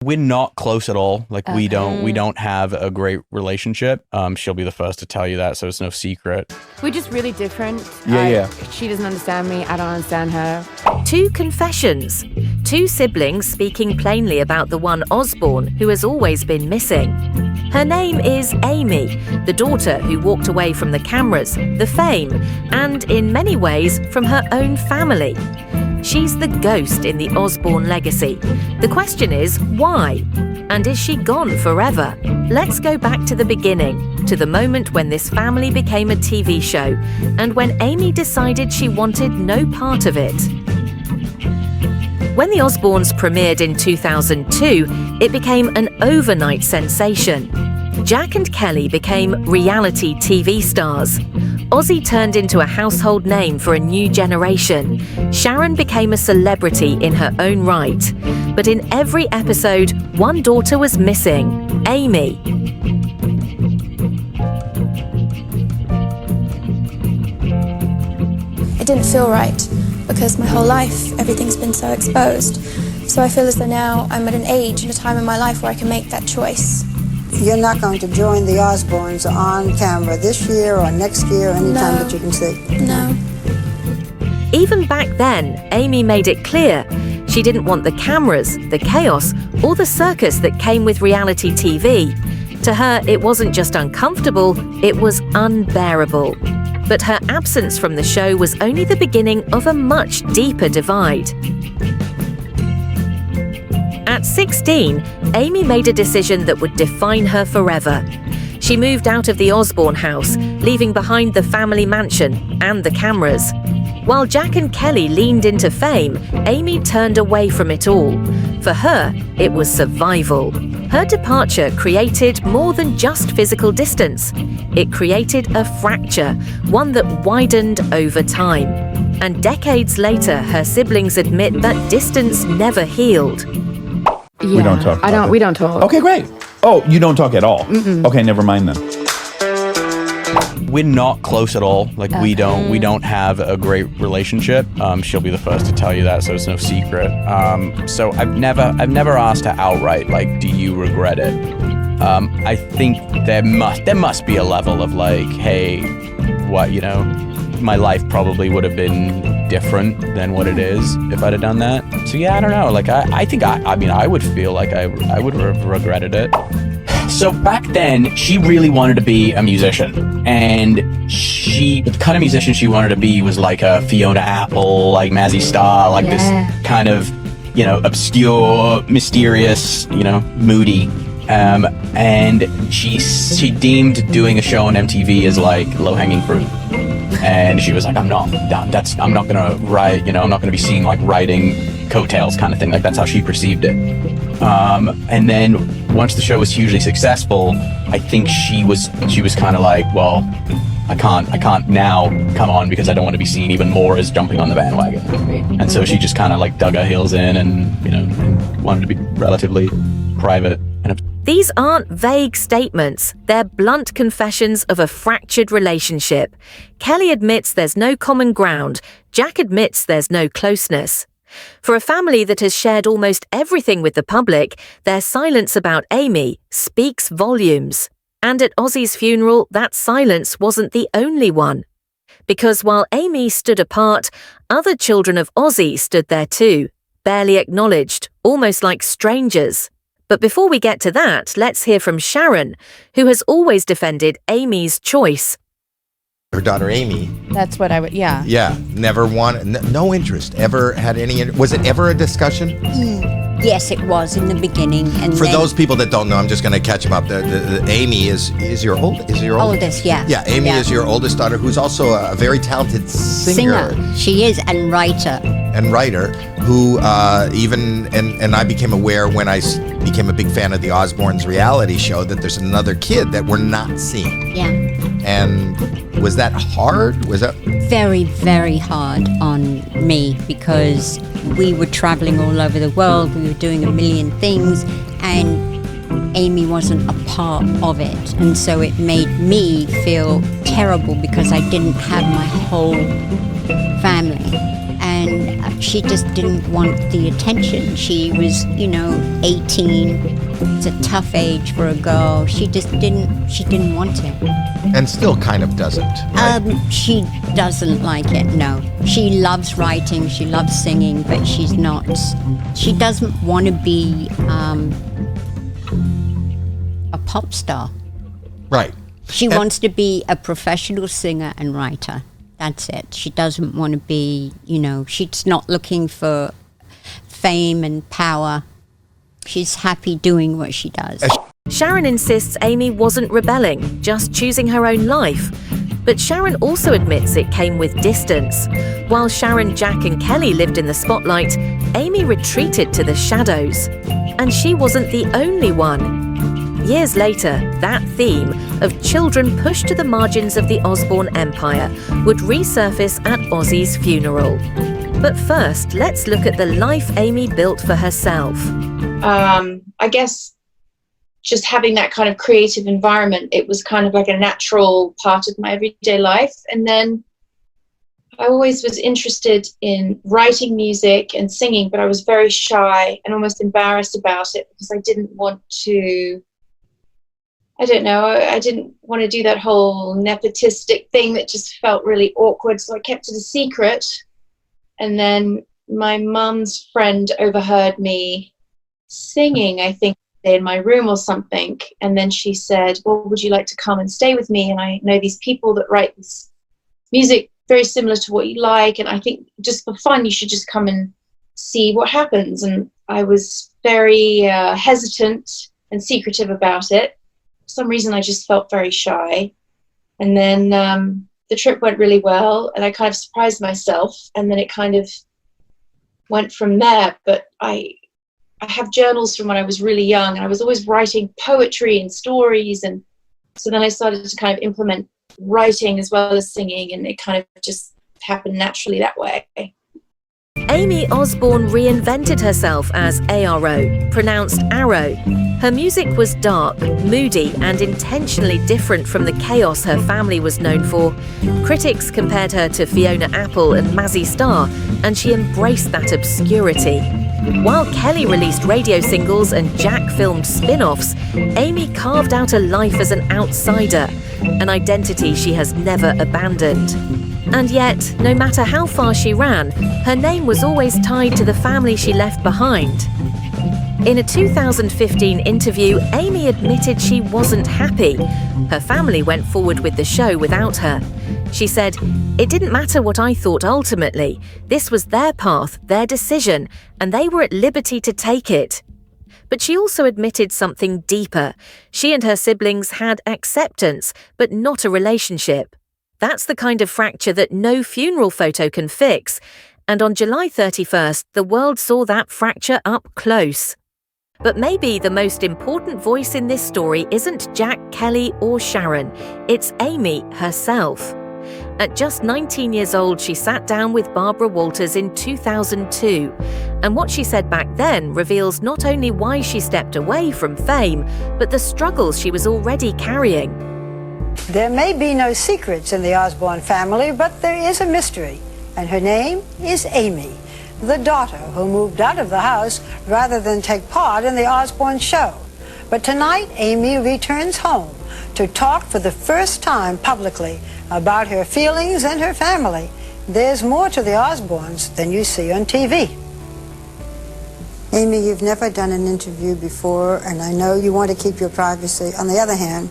We're not close at all. Like we don't have a great relationship. She'll be the first to tell you that, so it's no secret. We're just really different. Yeah. She doesn't understand me. I don't understand her. Two confessions. Two siblings speaking plainly about the one Osbourne who has always been missing. Her name is Aimee, the daughter who walked away from the cameras, the fame, and in many ways from her own family. She's the ghost in the Osbourne legacy. The question is, why? And is she gone forever? Let's go back to the beginning, to the moment when this family became a TV show, and when Aimee decided she wanted no part of it. When the Osbournes premiered in 2002, it became an overnight sensation. Jack and Kelly became reality TV stars. Ozzy turned into a household name for a new generation. Sharon became a celebrity in her own right. But in every episode, one daughter was missing, Aimee. It didn't feel right because my whole life, everything's been so exposed. So I feel as though now I'm at an age and a time in my life where I can make that choice. You're not going to join the Osbournes on camera this year or next year, anytime that you can see? No. Even back then, Aimee made it clear she didn't want the cameras, the chaos, or the circus that came with reality TV. To her, it wasn't just uncomfortable, it was unbearable. But her absence from the show was only the beginning of a much deeper divide. At 16, Aimee made a decision that would define her forever. She moved out of the Osbourne house, leaving behind the family mansion and the cameras. While Jack and Kelly leaned into fame, Aimee turned away from it all. For her, it was survival. Her departure created more than just physical distance. It created a fracture, one that widened over time. And decades later, her siblings admit that distance never healed. Yeah. We don't talk. We don't talk. Okay, great. Oh, you don't talk at all? Mm-mm. Okay, never mind then. We're not close at all. Like we don't have a great relationship. She'll be the first to tell you that, so it's no secret. So I've never asked her outright, like, do you regret it? I think there must be a level of like, hey, what, my life probably would have been different than what it is if I'd have done that. So yeah, I don't know. Like I think I would feel like I would have regretted it. So back then, she really wanted to be a musician, and the kind of musician she wanted to be was like a Fiona Apple, like Mazzy Star, like this kind of, obscure, mysterious, moody. And she deemed doing a show on MTV as like low-hanging fruit. And she was like, I'm not gonna write, I'm not gonna be seen like writing coattails kind of thing. Like that's how she perceived it. And then once the show was hugely successful, I think she was kind of like, well, I can't now come on because I don't want to be seen even more as jumping on the bandwagon. And so she just kind of like dug her heels in and, and wanted to be relatively private. These aren't vague statements, they're blunt confessions of a fractured relationship. Kelly admits there's no common ground, Jack admits there's no closeness. For a family that has shared almost everything with the public, their silence about Aimee speaks volumes. And at Ozzy's funeral, that silence wasn't the only one. Because while Aimee stood apart, other children of Ozzy stood there too, barely acknowledged, almost like strangers. But before we get to that, let's hear from Sharon, who has always defended Aimee's choice. Her daughter Aimee. That's what I would, yeah. Yeah, never wanted, no interest, ever had any, was it ever a discussion? Yes, it was in the beginning. And for those people that don't know, I'm just going to catch them up. The Aimee is your oldest, yeah. Yeah, Aimee is your oldest daughter, who's also a very talented singer. She is, and writer. Who and I became aware when I became a big fan of the Osbournes reality show that there's another kid that we're not seeing. Yeah. And was that hard? Was that very, very hard on me because we were traveling all over the world. We were doing a million things, and Aimee wasn't a part of it. And so it made me feel terrible because I didn't have my whole family. and she just didn't want the attention. She was, 18. It's a tough age for a girl. She didn't want it. And still kind of doesn't, right? She doesn't like it, no. She loves writing, she loves singing, but she doesn't want to be a pop star. Right. She wants to be a professional singer and writer. That's it. She doesn't want to be, she's not looking for fame and power. She's happy doing what she does. Sharon insists Aimee wasn't rebelling, just choosing her own life. But Sharon also admits it came with distance. While Sharon, Jack and Kelly lived in the spotlight, Aimee retreated to the shadows. And she wasn't the only one. Years later, that theme of children pushed to the margins of the Osbourne empire would resurface at Ozzy's funeral. But first, let's look at the life Aimee built for herself. I guess just having that kind of creative environment, it was kind of like a natural part of my everyday life. And then I always was interested in writing music and singing, but I was very shy and almost embarrassed about it because I didn't want to, I didn't want to do that whole nepotistic thing that just felt really awkward. So I kept it a secret. And then my mum's friend overheard me singing, I think, in my room or something. And then she said, well, would you like to come and stay with me? And I know these people that write this music very similar to what you like. And I think just for fun, you should just come and see what happens. And I was very hesitant and secretive about it. For some reason, I just felt very shy. And then the trip went really well, and I kind of surprised myself. And then it kind of went from there. But I have journals from when I was really young, and I was always writing poetry and stories. And so then I started to kind of implement writing as well as singing, and it kind of just happened naturally that way. Aimee Osbourne reinvented herself as ARO, pronounced Arrow. Her music was dark, moody, and intentionally different from the chaos her family was known for. Critics compared her to Fiona Apple and Mazzy Star, and she embraced that obscurity. While Kelly released radio singles and Jack filmed spin-offs, Aimee carved out a life as an outsider, an identity she has never abandoned. And yet, no matter how far she ran, her name was always tied to the family she left behind. In a 2015 interview, Aimee admitted she wasn't happy. Her family went forward with the show without her. She said, "It didn't matter what I thought ultimately. This was their path, their decision, and they were at liberty to take it." But she also admitted something deeper. She and her siblings had acceptance, but not a relationship. That's the kind of fracture that no funeral photo can fix. And on July 31st, the world saw that fracture up close. But maybe the most important voice in this story isn't Jack, Kelly, or Sharon. It's Aimee herself. At just 19 years old, she sat down with Barbara Walters in 2002. And what she said back then reveals not only why she stepped away from fame, but the struggles she was already carrying. There may be no secrets in the Osbourne family, but there is a mystery, and her name is Aimee, the daughter who moved out of the house rather than take part in the Osbourne show. But tonight, Aimee returns home to talk for the first time publicly about her feelings and her family. There's more to the Osbournes than you see on TV. Aimee, you've never done an interview before, and I know you want to keep your privacy. On the other hand,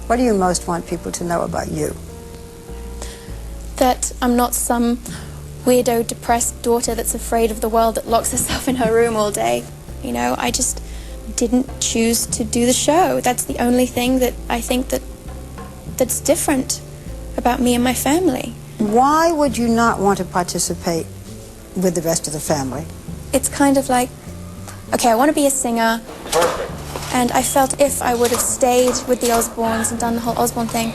what do you most want people to know about you? That I'm not some weirdo, depressed daughter that's afraid of the world, that locks herself in her room all day. You know, I just didn't choose to do the show. That's the only thing that I think that's different about me and my family. Why would you not want to participate with the rest of the family? It's kind of like, okay, I want to be a singer. Perfect. And I felt if I would have stayed with the Osbournes and done the whole Osbourne thing,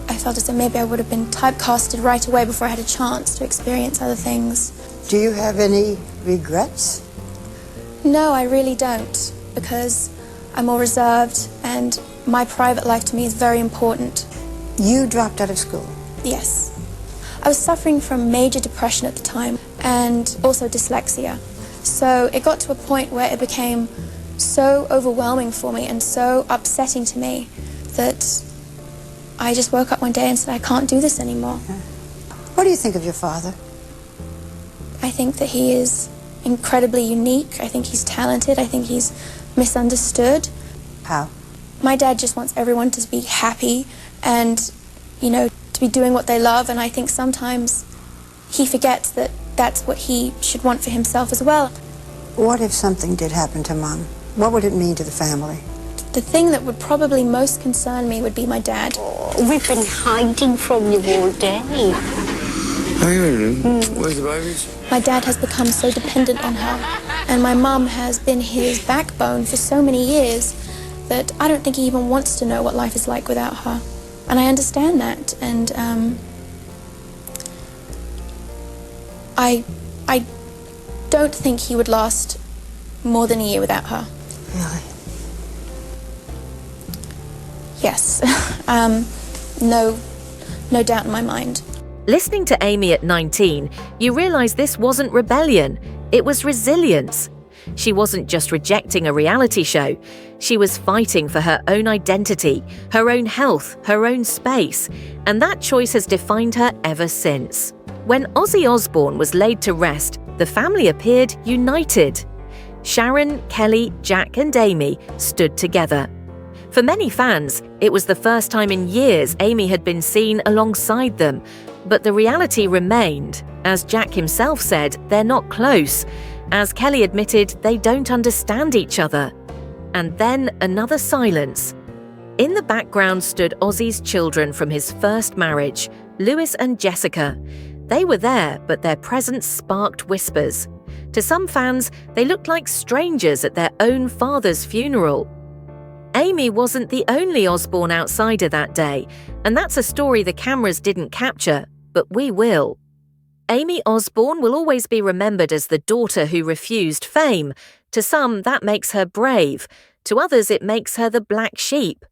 I felt as though maybe I would have been typecasted right away before I had a chance to experience other things. Do you have any regrets? No, I really don't, because I'm more reserved and my private life to me is very important. You dropped out of school? Yes. I was suffering from major depression at the time, and also dyslexia. So it got to a point where it became so overwhelming for me and so upsetting to me that I just woke up one day and said, I can't do this anymore. What do you think of your father? I think that he is incredibly unique. I think he's talented. I think he's misunderstood. How? My dad just wants everyone to be happy and, you know, to be doing what they love, and I think sometimes he forgets that that's what he should want for himself as well. What if something did happen to Mom? What would it mean to the family? The thing that would probably most concern me would be my dad. Oh, we've been hiding from you all day. Where's the babies? My dad has become so dependent on her, and my mum has been his backbone for so many years that I don't think he even wants to know what life is like without her. And I understand that, and I don't think he would last more than a year without her. Really? Yes. No doubt in my mind. Listening to Aimee at 19, you realise this wasn't rebellion, it was resilience. She wasn't just rejecting a reality show, she was fighting for her own identity, her own health, her own space, and that choice has defined her ever since. When Ozzy Osbourne was laid to rest, the family appeared united. Sharon, Kelly, Jack and Aimee stood together. For many fans, it was the first time in years Aimee had been seen alongside them, but the reality remained. As Jack himself said, they're not close. As Kelly admitted, they don't understand each other. And then another silence. In the background stood Ozzy's children from his first marriage, Lewis and Jessica. They were there, but their presence sparked whispers. To some fans, they looked like strangers at their own father's funeral. Aimee wasn't the only Osbourne outsider that day, and that's a story the cameras didn't capture, but we will. Aimee Osbourne will always be remembered as the daughter who refused fame. To some, that makes her brave. To others, it makes her the black sheep.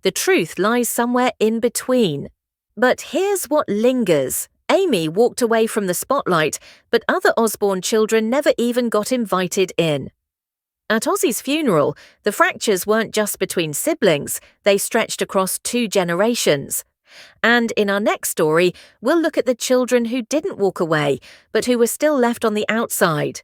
The truth lies somewhere in between. But here's what lingers. Aimee walked away from the spotlight, but other Osbourne children never even got invited in. At Ozzy's funeral, the fractures weren't just between siblings, they stretched across 2 generations. And in our next story, we'll look at the children who didn't walk away, but who were still left on the outside.